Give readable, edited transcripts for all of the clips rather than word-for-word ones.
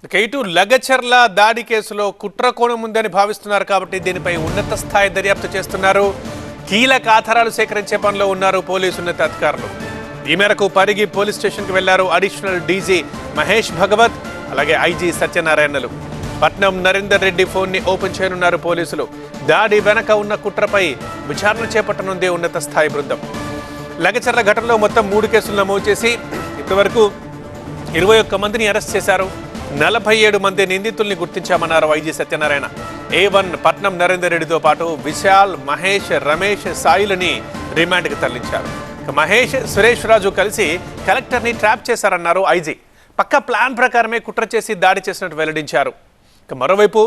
ఇటు లగచర్ల దాడి కేసులో కుట్ర కోణం ఉందని భావిస్తున్నారు కాబట్టి దీనిపై ఉన్నత స్థాయి దర్యాప్తు చేస్తున్నారు. కీలక ఆధారాలు సేకరించే పనిలో ఉన్నారు పోలీసు ఉన్నతాధికారులు. ఈ మేరకు పరిగి పోలీస్ స్టేషన్కి వెళ్లారు అడిషనల్ డీజీ మహేష్ భగవత్, అలాగే ఐజీ సత్యనారాయణలు. పట్నం నరేందర్ రెడ్డి ఫోన్ ని ఓపెన్ చేయనున్నారు పోలీసులు. దాడి వెనక ఉన్న కుట్రపై విచారణ చేపట్టనుంది ఉన్నత స్థాయి బృందం. లగచర్ల ఘటనలో మొత్తం 3 కేసులు నమోదు చేసి ఇప్పటివరకు 21 మందిని అరెస్ట్ చేశారు. 47 మంది నిందితుల్ని గుర్తించామన్నారు ఐజీ సత్యనారాయణ. A1 పట్నం నరేందర్ రెడ్డితో పాటు విశాల్, మహేష్, రమేష్, సాయిలని రిమాండ్కి తరలించారు. మహేష్, సురేష్ రాజు కలిసి కలెక్టర్ని ట్రాప్ చేశారన్నారు ఐజీ. పక్క ప్లాన్ ప్రకారమే కుట్ర చేసి దాడి చేసినట్టు వెల్లడించారు. మరోవైపు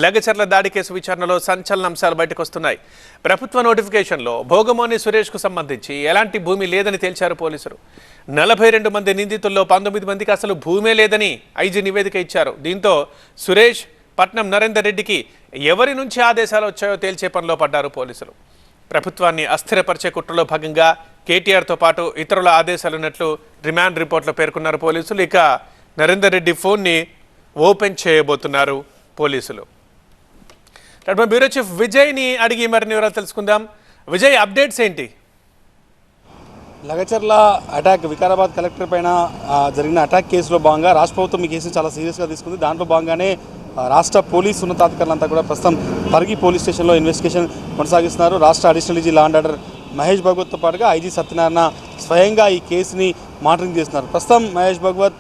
లగచర్ల దాడి కేసు విచారణలో సంచలన అంశాలు బయటకు వస్తున్నాయి. ప్రభుత్వ నోటిఫికేషన్లో భోగమోని సురేష్కు సంబంధించి ఎలాంటి భూమి లేదని తేల్చారు పోలీసులు. 42 మంది నిందితుల్లో 19 మందికి అసలు భూమే లేదని ఐజీ నివేదిక ఇచ్చారు. దీంతో సురేష్, పట్నం నరేందర్ రెడ్డికి ఎవరి నుంచి ఆదేశాలు వచ్చాయో తేల్చే పనిలో పడ్డారు పోలీసులు. ప్రభుత్వాన్ని అస్థిరపరిచే కుట్రలో భాగంగా కేటీఆర్తో పాటు ఇతరుల ఆదేశాలున్నట్లు రిమాండ్ రిపోర్ట్లో పేర్కొన్నారు పోలీసులు. ఇక నరేందర్ రెడ్డి ఫోన్ని ఓపెన్ చేయబోతున్నారు పోలీసులు. బ్యూరో చీఫ్ విజయ్ని అడిగి మరిన్ని వివరాలు తెలుసుకుందాం. విజయ్, అప్డేట్స్ ఏంటి? లగచర్ల అటాక్, వికారాబాద్ కలెక్టర్ పైన జరిగిన అటాక్ కేసులో భాగంగా రాష్ట్ర ప్రభుత్వం ఈ కేసును చాలా సీరియస్గా తీసుకుంది. దాంట్లో భాగంగానే రాష్ట్ర పోలీసు ఉన్నతాధికారులంతా కూడా ప్రస్తుతం పరిగి పోలీస్ స్టేషన్లో ఇన్వెస్టిగేషన్ కొనసాగిస్తున్నారు. రాష్ట్ర additional DG law and order Mahesh భగవత్తో పాటుగా ఐజీ సత్యనారాయణ స్వయంగా ఈ కేసుని మానిటరింగ్ చేస్తున్నారు. ప్రస్తుతం మహేష్ భగవత్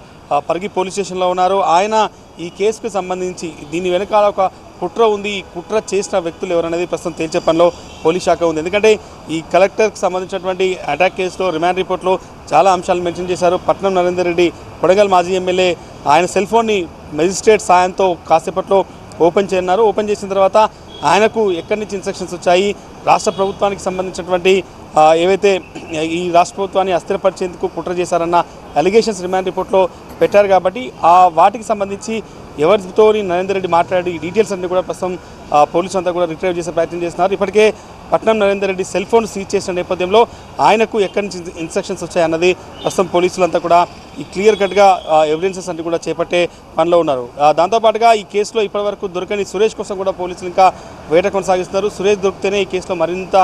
పరిగి పోలీస్ స్టేషన్లో ఉన్నారు. ఆయన ఈ కేసుకు సంబంధించి దీని వెనకాల ఒక కుట్ర ఉంది, ఈ కుట్ర చేసిన వ్యక్తులు ఎవరనేది ప్రస్తుతం తేల్చే పనిలో పోలీస్ శాఖ ఉంది. ఎందుకంటే ఈ కలెక్టర్కి సంబంధించినటువంటి అటాక్ కేసులో రిమాండ్ రిపోర్ట్లో చాలా అంశాలు మెన్షన్ చేశారు. పట్నం నరేందర్ రెడ్డి, కొడంగల్ మాజీ ఎమ్మెల్యే, ఆయన సెల్ ఫోన్ని మెజిస్ట్రేట్ సాయంతో కాసేపట్లో ఓపెన్ చేయన్నారు. ఓపెన్ చేసిన తర్వాత ఆయనకు ఎక్కడి నుంచి ఇన్స్ట్రక్షన్స్ వచ్చాయి, రాష్ట్ర ప్రభుత్వానికి సంబంధించినటువంటి ఏవైతే ఈ రాష్ట్ర ప్రభుత్వాన్ని అస్థిరపరిచేందుకు కుట్ర చేశారన్న అలిగేషన్స్ రిమాండ్ రిపోర్ట్లో పెట్టారు. కాబట్టి వాటికి సంబంధించి ఎవరితో నరేందర్ రెడ్డి మాట్లాడి డీటెయిల్స్ అన్ని కూడా ప్రస్తుతం పోలీసులు అంతా కూడా రిట్రైవ్ చేసే ప్రయత్నం చేస్తున్నారు. ఇప్పటికే Patnam Narender Reddy cell phone seize చేసిన నేపథ్యంలో ఆయనకు ఎక్కడి నుంచి ఇన్స్ట్రక్షన్స్ వచ్చాయన్నది ప్రస్తుతం పోలీసులంతా కూడా ఈ క్లియర్ కట్గా ఎవిడెన్సెస్ అన్ని కూడా చేపట్టే పనిలో ఉన్నారు. దాంతోపాటుగా ఈ కేసులో ఇప్పటివరకు దొరకని సురేష్ కోసం కూడా పోలీసులు ఇంకా వేట కొనసాగిస్తున్నారు. సురేష్ దొరికితేనే ఈ కేసులో మరింత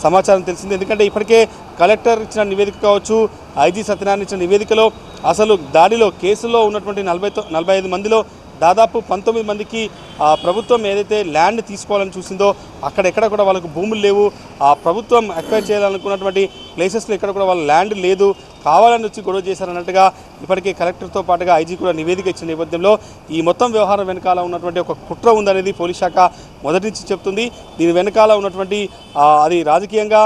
సమాచారం తెలిసింది. ఎందుకంటే ఇప్పటికే కలెక్టర్ ఇచ్చిన నివేదిక కావచ్చు, ఐజీ సత్యనారాయణ ఇచ్చిన నివేదికలో అసలు దాడిలో కేసులో ఉన్నటువంటి 45 మందిలో దాదాపు 19 మందికి ప్రభుత్వం ఏదైతే ల్యాండ్ తీసుకోవాలని చూసిందో అక్కడెక్కడ కూడా వాళ్ళకు భూములు లేవు. ప్రభుత్వం అక్వైర్ చేయాలనుకున్నటువంటి ప్లేసెస్లో ఎక్కడ కూడా వాళ్ళ ల్యాండ్ లేదు, కావాలని వచ్చి గొడవ చేశారన్నట్టుగా ఇప్పటికే కలెక్టర్తో పాటుగా ఐజీ కూడా నివేదిక ఇచ్చిన నేపథ్యంలో ఈ మొత్తం వ్యవహారం వెనకాల ఉన్నటువంటి ఒక కుట్ర ఉందనేది పోలీస్ శాఖ మొదటి నుంచి చెప్తుంది. దీని వెనకాల ఉన్నటువంటి అది రాజకీయంగా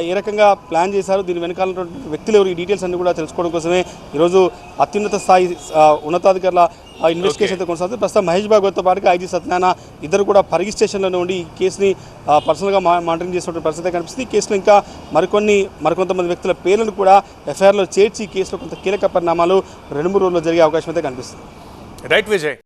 ఏ రకంగా ప్లాన్ చేశారు, దీని వెనకాల ఉన్నటువంటి వ్యక్తులు ఎవరు, ఈ డీటెయిల్స్ అన్ని కూడా తెలుసుకోవడం కోసమే ఈరోజు అత్యున్నత స్థాయి ఉన్నతాధికారుల ఇన్వెస్టిగేషన్తో కొనసాగుతుంది. ప్రస్తుతం మహేష్ భగవత్తో పాటుగా ఐజీ సత్యనారాయణ ఇద్దరు కూడా పరిగి స్టేషన్లోనే ఉండి ఈ కేసుని పర్సనల్గా మానిటరింగ్ చేసినటువంటి పరిస్థితి కనిపిస్తుంది. ఈ కేసులో ఇంకా మరికొంతమంది వ్యక్తుల పేర్లను కూడా ఎఫ్ఐఆర్లో చేర్చి ఈ కేసులో కొంత కీలక పరిణామాలు 2-3 రోజుల్లో జరిగే అవకాశం అయితే కనిపిస్తుంది. రైట్ విజయ్.